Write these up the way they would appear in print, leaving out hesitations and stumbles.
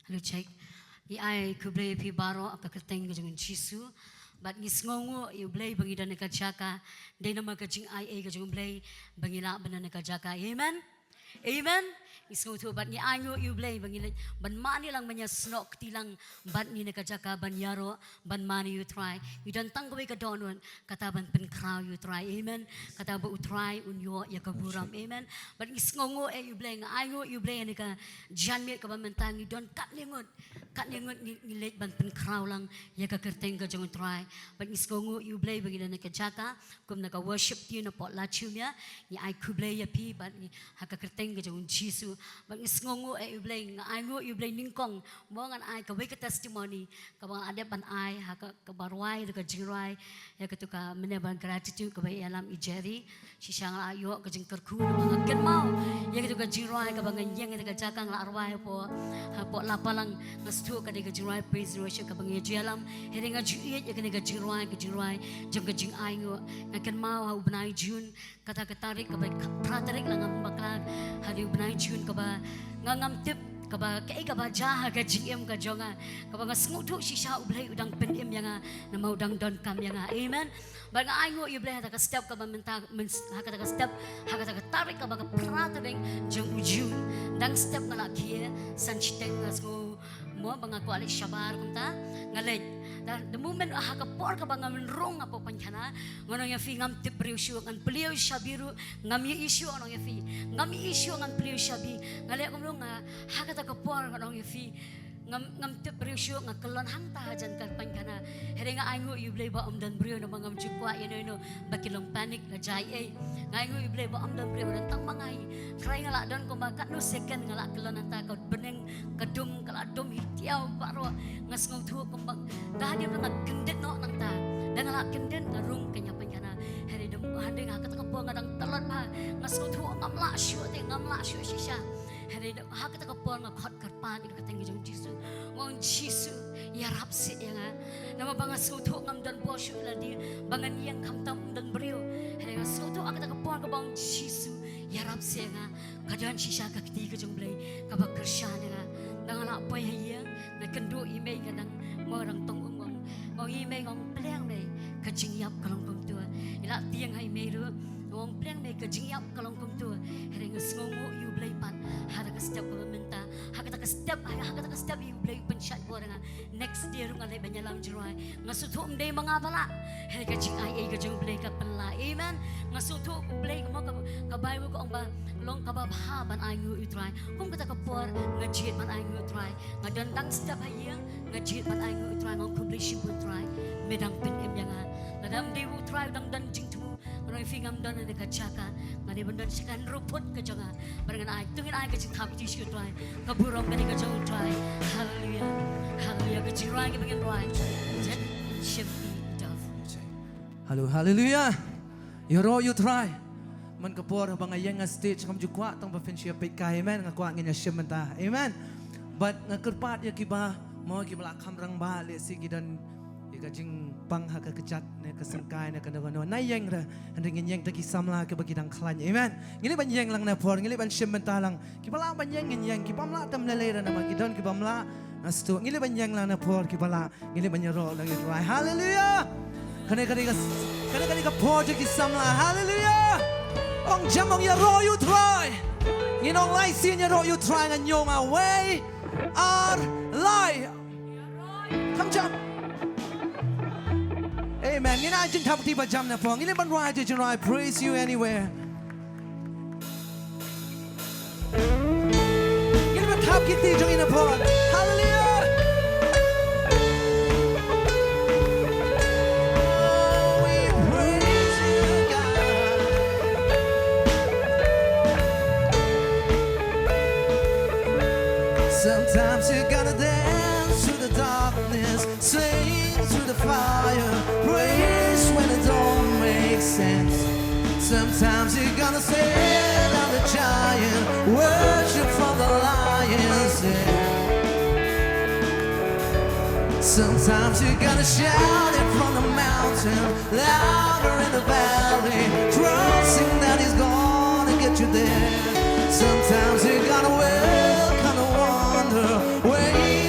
Hello check. I could play Pibaro of the Katang in Chisu, but Nisngo, you play Bangida Nakajaka, Denamagajing I Agajum play Bangila Bananakajaka. Amen. Amen. Isngo to but ni anyo you play Bangila, but money lang manya snok tilang, but ni Nakajaka, Banyaro, but money you try. You don't tango a donut, Kataban pen crow you try. Amen. Kataba utry unyo Yakaburam. Amen. But Isngo you play, I you play and a Janmir Kabamantang, you don't cut lingot. Katningot ni late ban pen crow lang Yakakertenga jong try. But Isngo you play Bangila Nakajaka, come naka worship you na pot Lachumier, ni I could play a pea, but ni Hakakertenga jong Jisu. But Isngo you play, I know you play Ninkong, more than I can wake a testimony, Kabang Adep and I, Hakabarwai, the Kajirai, Yakatuka, Meneban gratitude, Kabay Alam Ijeri, Shishanga York, Kajinkarku, Kenmao, Yakatuka Jirai, Kabang and Yang and the Kajakang Arwai for Port Lapalang, the Stuka, the Kajirai, praise Russia, Kabang Jalam, heading a Juliet, Yakanika Jirai, Kajirai, Jungajing Ayo, Nakanmao, Ubnai June, Katakatarik, Kabay Pratarik, Langam Baklag, Hadi June, Kaba, Ngangam Tip. Kaba kay kaba jaha ka GM ka jonga kaba nga smutu shisha ublay udang penim yanga na maudang don kam yanga amen ba nga ay ngo ublay hata ka step kaba menta haka ka step haka ka tarik kaba ka prata ding jong ujun dang step nga lakia sanchiteng ngas ngo mo banga ko ali shabar kunta ngalej the moment haka por ka banga menrong apo panjana ngono ya fi ngam tip priusyo ngan pliu shabiru ngam ye issue ono ya fi ngam issue ngan pliu shabi ngale ko nga haka ta ka por ngono ya fi ngam tip priusyo nga kelon hang ta jan kan panjana here nga ay ngo yublay ba dan brio na mangam jukwa no bakilong panic na jai ngay ngo yublay ba dan brio dan tang mangay kray nga la don ko bakat no second nga la kelon ta ka beneng kadum kala dum hitiaw paro ngas ngau thu kumbang dah dia nga gendet no nang ta dan nga gendet nga rung kanya panjana here dem hande nga ka po nga dang talon pa ngas ngau thu ngam la shu shisha here dem ha ka po nga khot karpan ka tengi jong jisu ngong jisu ya rap si nga nama bangas ngau thu ngam dan po shu la di bangan yang kam tam dan brio here nga ngau thu ka po nga bang jisu ya rap si nga kadan shisha ka kiti ka jong blay ka ba kersha nga dang la poy hayang na kendo email ka nang morang tong ngong email ngong pleng me ka jingyap kalong kong tua ila tiang hay me ru ngong pleng me ka jingyap kalong kong tua hereng ngongo you play pan hara ka step ka menta haka ka step you play pan shot bo nga next day ru ngalay banyalam jirai ngasuthom day mga bala her ka jing ai ka jong play ka panla amen ngasuthom play mo ka bible ko ang ba long kabab ban ay ngu utry kung kata kapor ngajit man ay ngu utry ngadandang step hayang ngajit man ay ngu utry ngong publish you utry medang pin em yanga ladam di utry dang dan jing tu orang fingam dan ne kachaka ngani bandan sikan ruput ka jonga barengan ay tungin ay ka jing thap ti shi utry kaburong ka ka jong utry hallelujah hallelujah ka jirai ka bangin right jet shifty dove hello hallelujah yoro you try man kapor habang ayang stage kam jukwa tang ba friendship pay ka amen nga kwa ngin shim ta amen but nga kerpat ya kiba mo kibala kamrang ba le sigidan ikajing pang haka kechat ne kasengkai ne kana na yang ra anding yang ta kisamla ke bagi dang klan amen ngili ban yang lang na por ngili ban shim ta lang kibala ban yang ngin yang kibamla tam lele ra na magidon kibamla astu ngili ban yang lang na por kibala ngili ban yaro lang right hallelujah kana ka por je kisamla hallelujah Ong jamong ya ro you try. Nginong lai sin ya ro you try ngan nyong away our lie. Come jump. Amen. Ngina jing thap ti ba jam na po. Ngina ban rai jing rai praise you anywhere. Ngina ban thap ki ti jong ina po. Hallelujah. Sometimes you gotta dance through the darkness, sing through the fire, praise when it don't make sense. Sometimes you gotta stand on the giant, worship from the lion's den. Sometimes you gotta shout it from the mountain, louder in the valley, trusting that he's gonna get you there. Sometimes you gotta welcome the wonder, wait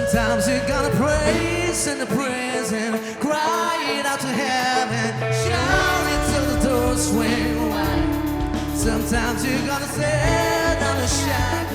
Sometimes you gotta praise in the prison, cry it out to heaven, shout it till the doors swing wide. Sometimes you gotta stand on the shack,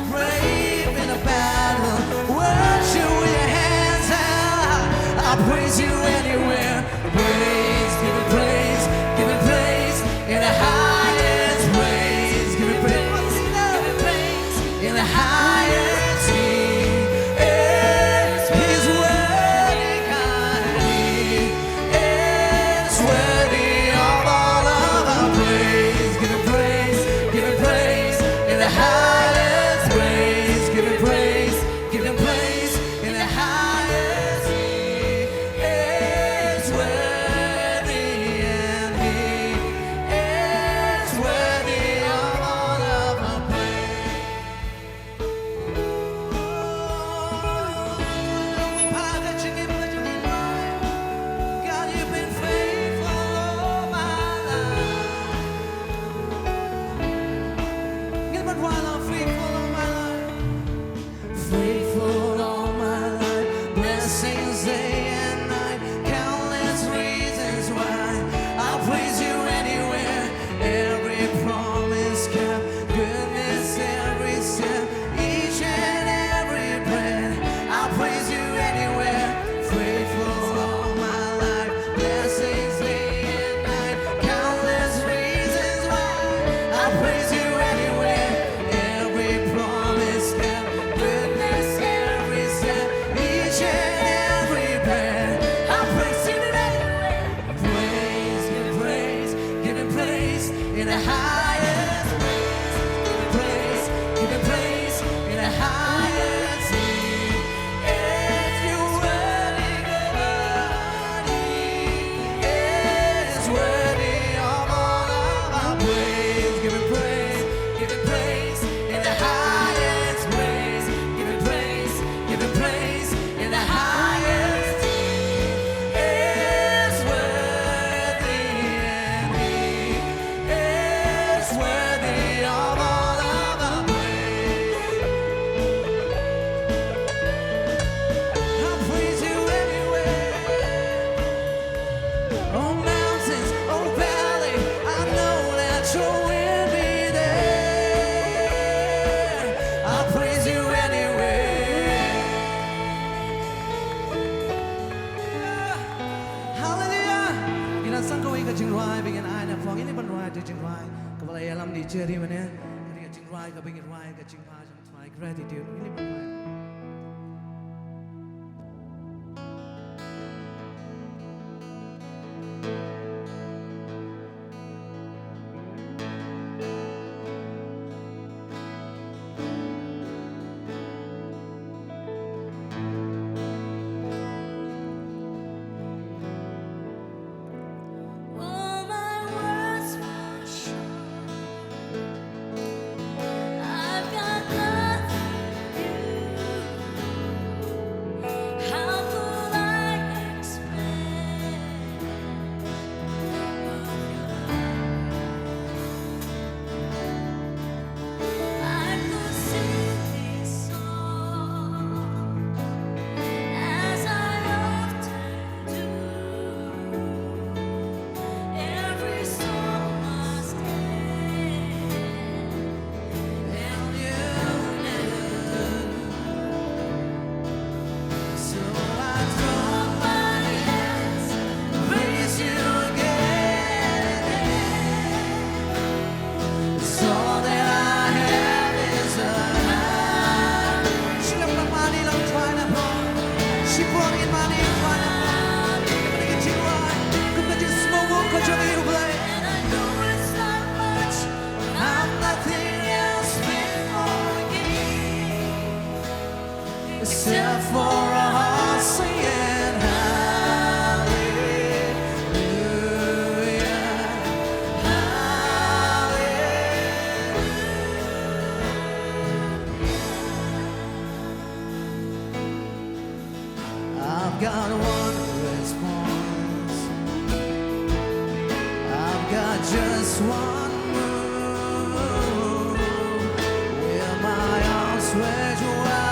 brave in a battle, worship with your hands held. I'll praise you anywhere. Praise, give it praise, give it praise in the highest praise. Give it praise, give it praise in the highest key. He's worthy, God. He is worthy of all of our praise. Give it praise, give it praise in the highest praise. Give it praise, give it praise in the highest key. Is worthy, and He is worthy of all of our praise. God, you've been faithful all my life. Get my while I'm faithful all my life. Faithful all my life, blessings day and night, countless reasons why I'll praise you anywhere. Every promise kept, goodness every step, each and every breath. I'll praise you anywhere. Faithful all my life, blessings day and night, countless reasons why I'll praise you anywhere. Every promise kept, goodness every step, each and every breath. I'll praise you anywhere. Praise, give it praise, give it praise in the highest praise. Give it praise in the highest key. If you're worthy, God, He is worthy of all of our praise. Give it praise, give it praise in the highest praise. Give it praise, give it praise in the highest key. Is worthy, and He is worthy of all of our praise. I'll praise you anywhere. Oh mountains, oh valley, I know that you will be there. I'll praise you anywhere. Hallelujah. You know, sang kawai ka jingrai bingin ai na phong ini ban rai de jingrai. Ka balai alam di cheri mane. Ini ka jingrai ka bingin rai ka jingpa jang try gratitude. Ini ban rai. All my words fall short. I've got except for a heart singing hallelujah, hallelujah. I've got one response. I've got just one move with my arms stretched wide.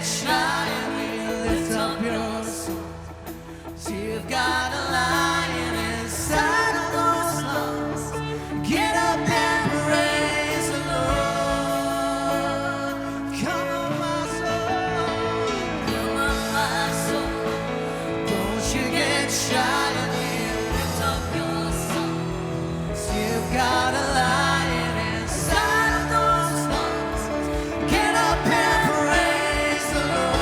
shy and we lift up your song. You've got a lion inside of those lungs. Get up and praise the Lord. Come on, my soul. Come on, my soul. Don't you get shy and we lift up your song. You've got a lion inside of those lungs. Get up and praise the Lord.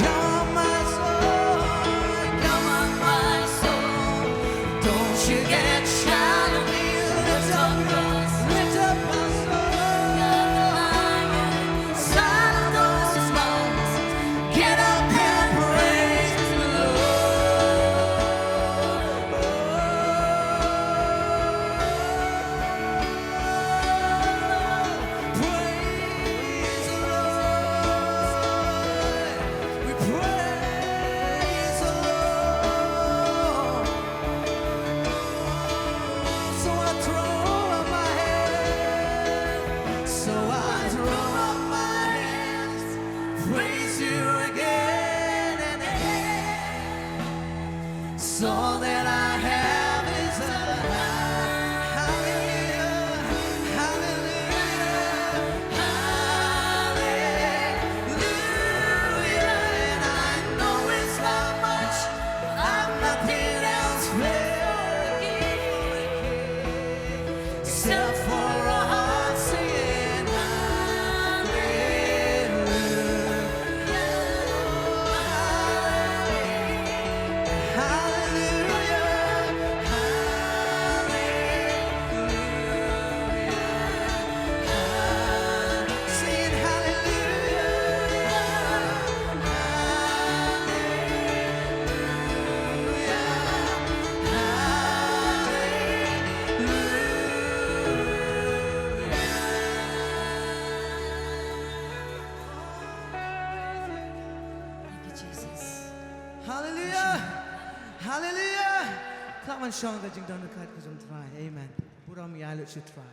Come on, my soul. Come on, my soul. Don't you get shy and we lift up your soul. Lift up my soul. Got the lion inside of those lungs. Get up and praise the Praise the Lord. We praise the Lord. So I throw up my hands. So I throw up my hands. Praise you again and again. So all that I have is a hallelujah, hallelujah, hallelujah. And I know it's not much, but I've nothing else fit except for a heart singing Thank you, Jesus. Hallelujah! Hallelujah! ถ้ามันช่องก็จึงต้องนึกคัดก็จง try Amen ผู้เรามีอายุชุด try